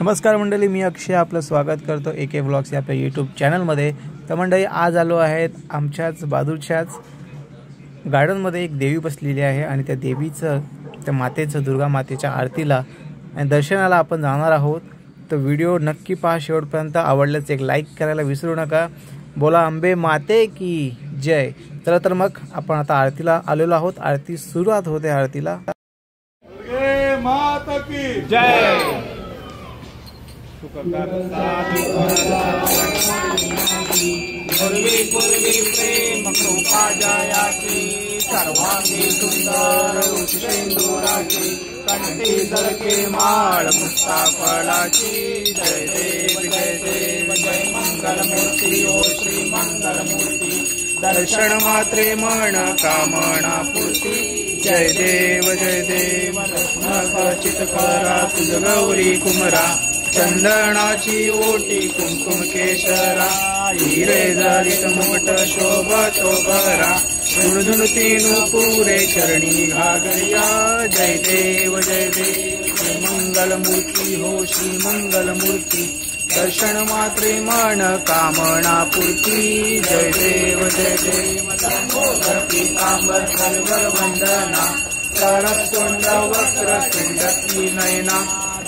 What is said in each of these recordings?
नमस्कार मंडळी, मी अक्षय आपलं स्वागत करतो AK व्लॉग्स या आपल्या यूट्यूब चॅनलमध्ये। तर मंडळी, आज आलो आहेत आमच्याच बाजूच्याच गार्डनमध्ये। एक देवी बसलेली आहे आणि त्या देवीचं, त्या मातेचं, दुर्गा मातेच्या आरतीला आणि दर्शनाला आपण जाणार आहोत। तर व्हिडिओ नक्की पहा शेवटपर्यंत। आवडल्यास एक लाईक करायला विसरू नका। बोला अंबे माते की जय। चला तर मग आपण आता आरतीला आलेलो आहोत। आरती सुरुवात होते आरतीला। माता की जय। पूर्वी पूर्वी प्रेम कृपा जयाची, सर्वांगी सुंदर सिंदुराची, कंठी झळके माळ मुक्ता फळाची। जय देव जय देव जय मंगल मूर्ती ओ श्री मंगल मूर्ती, दर्शन मात्रे मन कामना पूर्ती। जय देव चित करा तुझ गौरी कुमरा, चंदनाची ओटी कुंकुम केशरा, हिरे जरित मुकुट शोभतो बरा, झुणझुण तीनु पुरे चरणी घागरिया। जय देव जय मंगल मूर्ती हो श्री मंगल मूर्ती, दर्शन मात्रे मन कामना पूर्ती। जय देव लंबोदर पीतांबर कलवर वंदना, सरस्वंद वक्र तुंडकी नयना,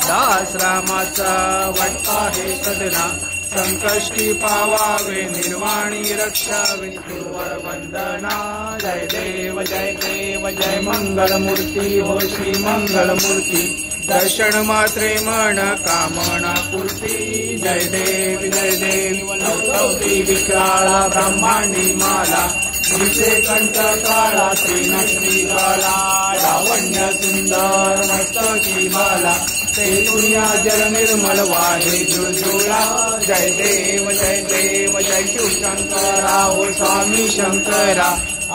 दास रामाचा वाटपा हे सदना, संकष्टी पावावे निर्वाणी रक्षावे गुरुवर वंदना। जय देव जय मंगल मूर्ती हो श्री मंगल मूर्ती, दर्शन मात्रे मन कामना पूर्ती। जय देव लवती विक्राळा ब्रह्मांडी माला, दिसे कंठ काळा श्रीनक्षी गाला, लावण्य सुंदर मस्तकी बाला, ते दुनिया जल निर्मल वाहे जुळजुळा। जय देव जय शिव शंकरा हो स्वामी शंकरा,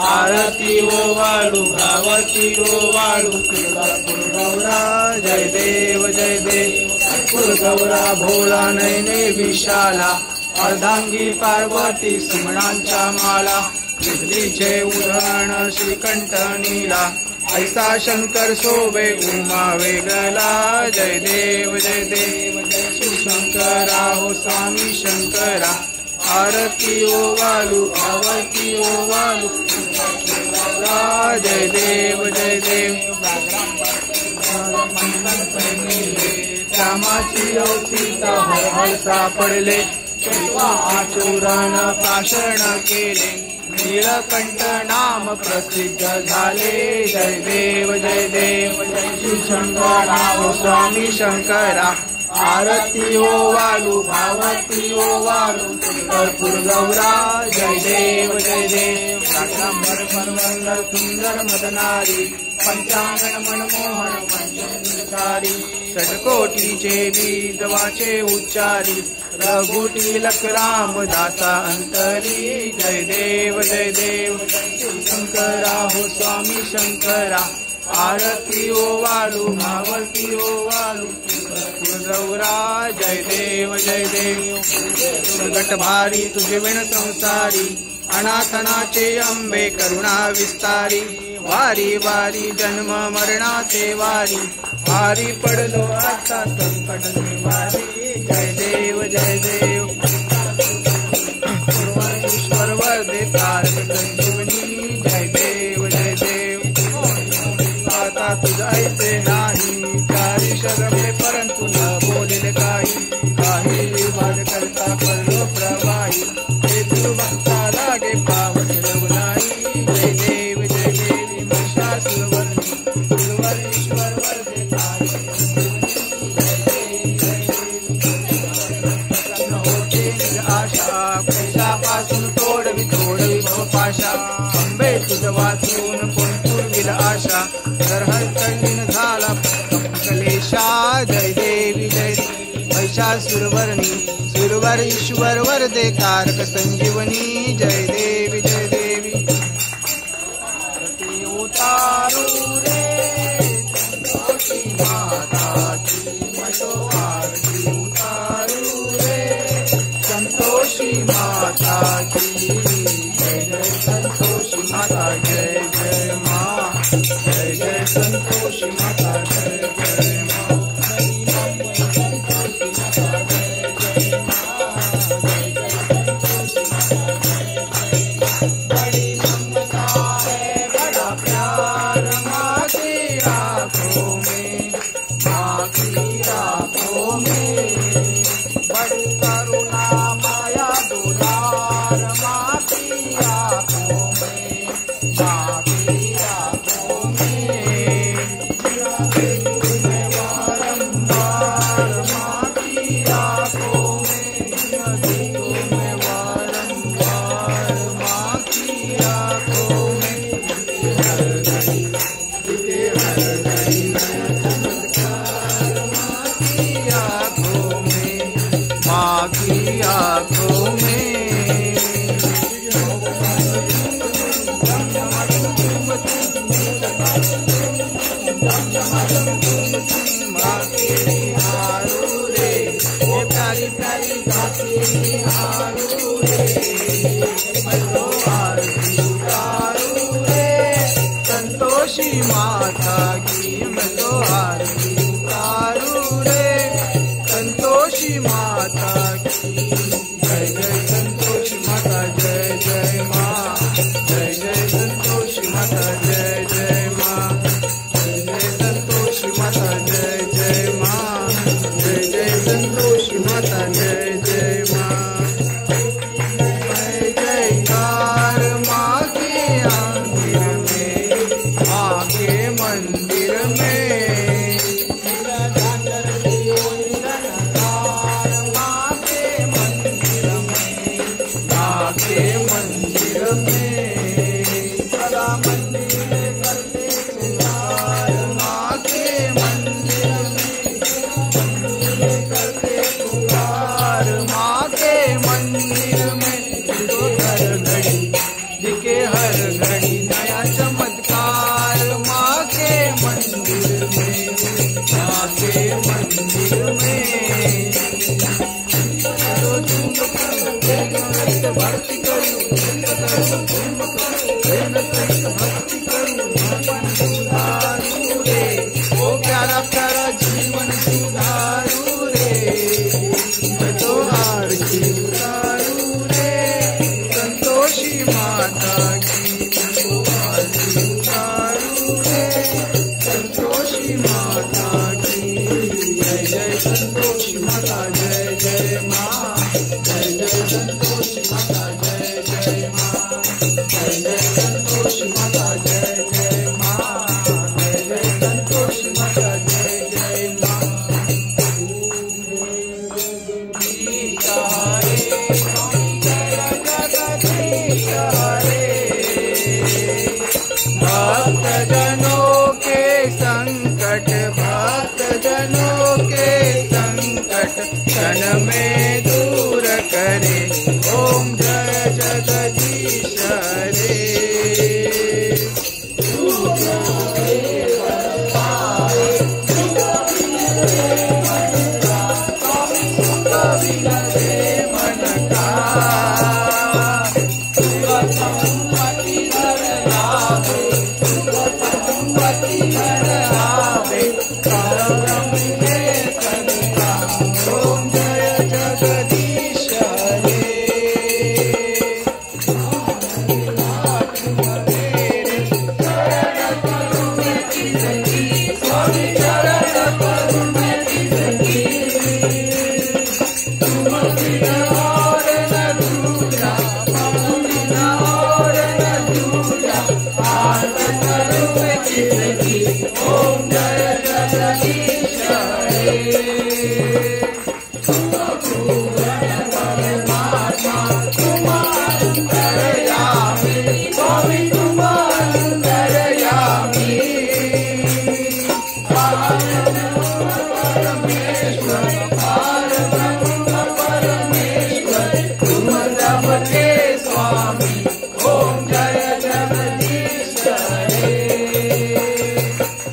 आरती ओ वाळू गावती ओ वाळू तुळजापूर गौरा। जय देव गौरा भोळा नयने विशाला, अर्धांगी पार्वती सुमणांच्या माला, बुद्धीचे उदाहरण श्रीकंठ नीला, ऐसा शंकर सोबे उमा वेगला। जय देव शिव शंकरा हो स्वामी शंकरा, आरती ओ वालू आवती ओ वालू। जय देव रामाची अवतीता हर सापडले, आचुरान पाषण केले, नीलकंठ नाम प्रसिद्ध झाले। जय देव शिव शंकरा हो स्वामी शंकरा, आरती ओ वालू भावती ओ वालू तुळजापूर गौरा। जय देव रागांबर परवंदर सुंदर मदनारी, पंचांगण मनमोहन पंचचारी, षटकोटीचे बीज वाचे उच्चारी, रघुटी लख राम दासा अंतरी। जय देव शिव शंकरा हो स्वामी शंकरा, आरती ओ वालू भावती ओ वालू गौरा। जय देव दुर्गट भारी तुझे विण संसारी, अनाथनाचे अंबे करुणा विस्तारी, वारी वारी जन्म मरणाचे वारी, भारी पडलो आता संकट निवारी। जय देव ईश्वर वरदे तारक संजीवनी। जय देव आता तुझा ऐसे नाही, चारी शरमे परंतु न बोलेले काही वाद करता परलो प्रवाही, हे भक्ता लागे पावस रवनाई। जय देव महिषासुरवर्णी, गुरुवर ईश्वर वरदे तारक आशा, पैशापासून तोडवी भवपाशा, अंबे तुझ वाचून कोण पूर्वील आशा, तर हरकलीन झाला कलेशा। जय देवी महिषासुरवर्णी, सुरवर ईश्वर वरदे तारक संजीवनी। जय देवी आरती उतारू रे संतोषी माताची, आरती उतारू रे संतोषी माताची। जय संतोषी माता जय माँ, जय संतोषी माता जय माँ। करी गाती निहारू रे, मतो आरती उतारू रे, संतोषी माता की मतो आरती उतारू रे, संतोषी माता की। जय जय संतोषी माता जय जय माँ, जय जय संतोषी माता जय जय माँ, जय जय संतोषी माता जय जय माँ, जय जय संतोषी माता जय जय माँ। जय जयकार माँ के आंगन में, माँ के मंदिर में, के मंदिर में, सदा मंदिर में करते पुकार, माँ के मंदिर में करते पुकार, माँ के मंदिर में तो हर घड़ी दिखे हर घड़ी नया चमत्कार, माँ के मंदिर में, माँ के मंदिर में। भक्ति करूं भक्ति करूं जीवन सुधारू रे, ओ प्यारा प्यारा जीवन सुधारू रे, तो आरती उतारू रे, संतोषी माता की आरती उतारू रे, संतोषी माता की। जय जय संतोषी माता जय जय माँ, जय जय संतोषी माता जय जय माँ, जय जय संतोषी माता जय जय माँ, जय जय संतोषी माता जय जय माँ। जगदीश हरे जगदीश हरे, भक्त जनों के संकट, भक्त जनों के संकट क्षण में दूर करे, ओम जय जगदीश हरे। मन का संपत्ति घर आवे, संपत्ति घर आवे, परम के सदा, ओम जय जगदीश हरे। ओम जय जगदीश हरे। परमात्मा तुम अंतर्यामी, स्वामी तुम अंतर्यामी, परमेश्वर परब्रह्म परमेश्वर तुम सबके स्वामी, ओम जय जगदीश हरे।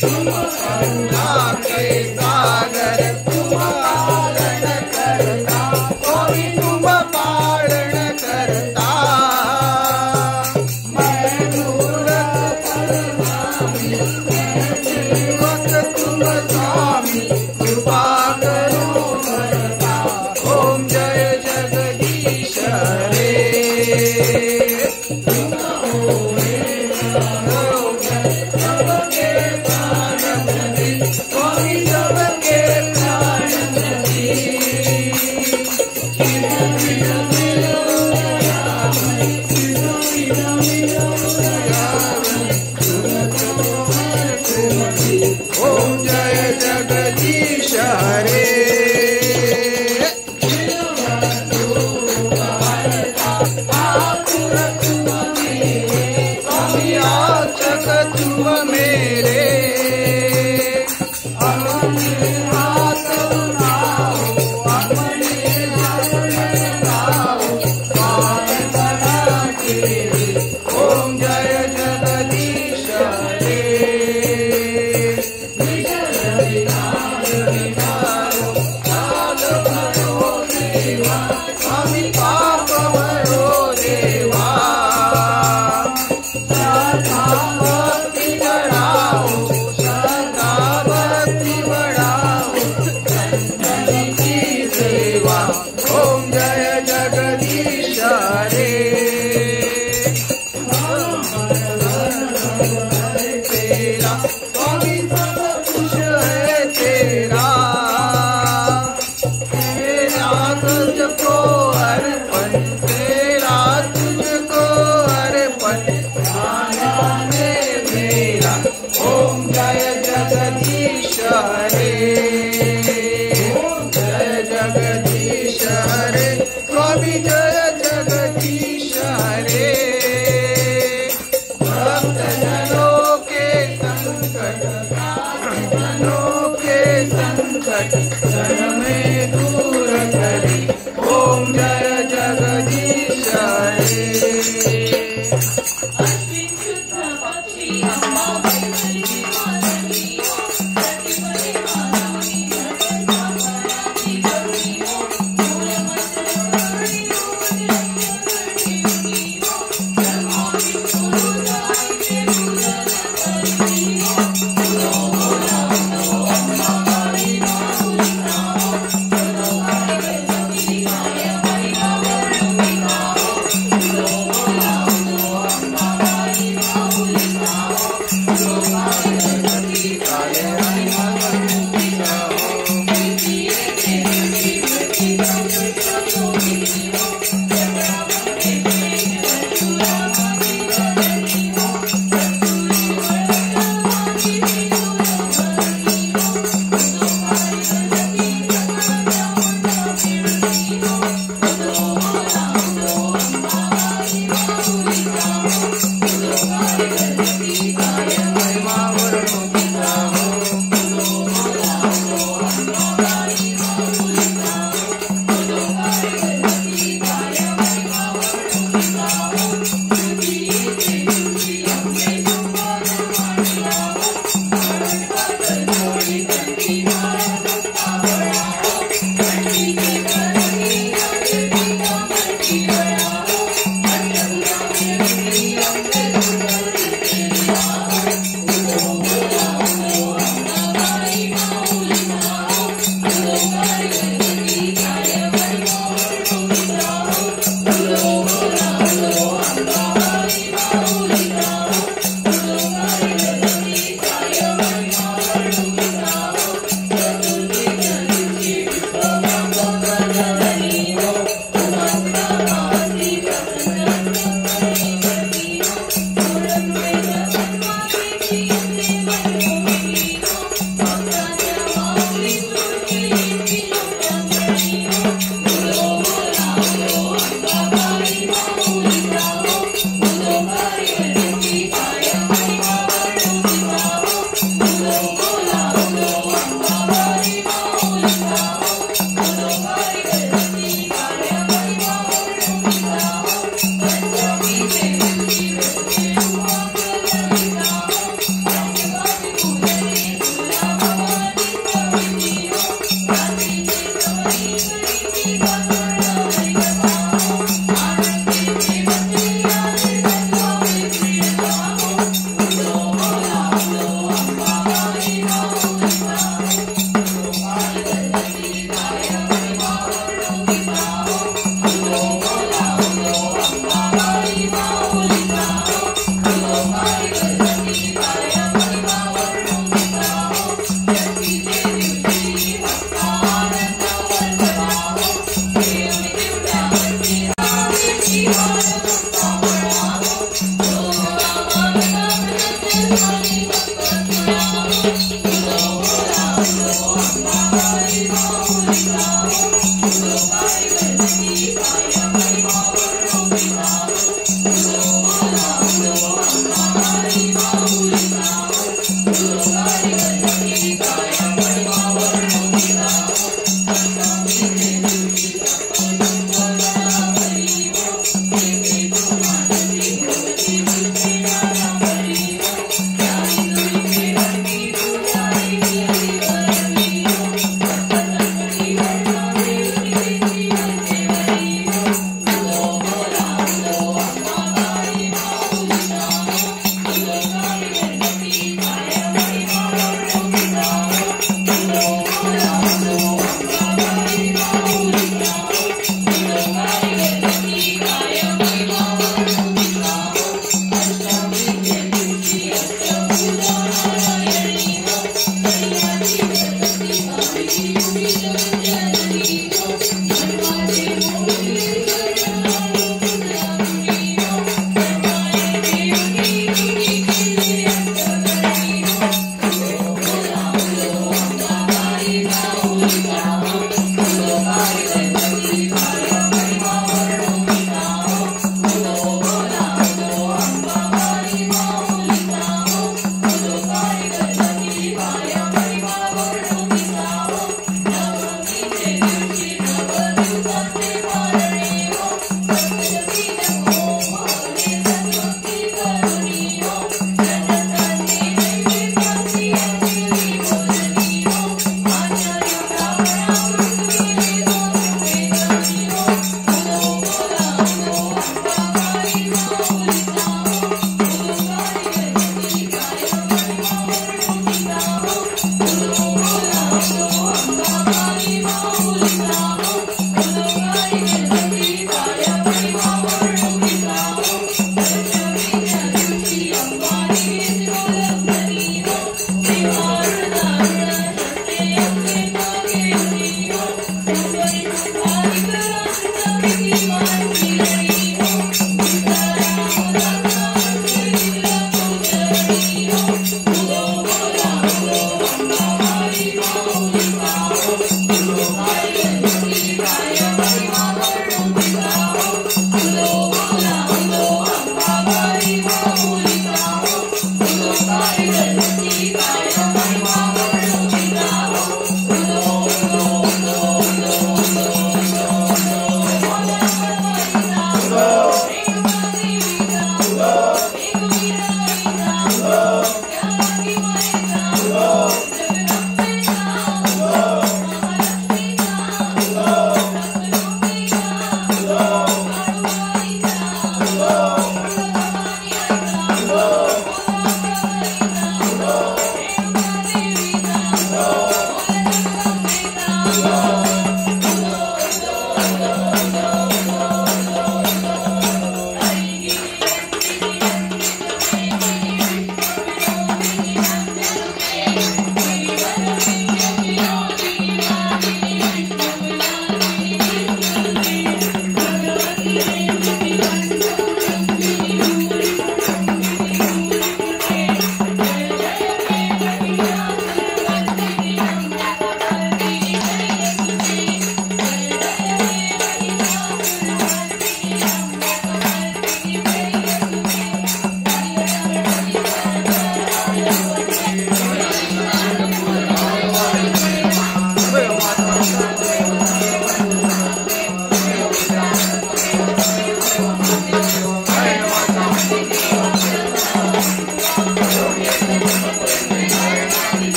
तुम करुणा के सागर तुम पालन करता, कोई तुम पालन करता, मैं मूर्ख परमामी, मूर्ख तुम स्वामी, कृपा करो करता,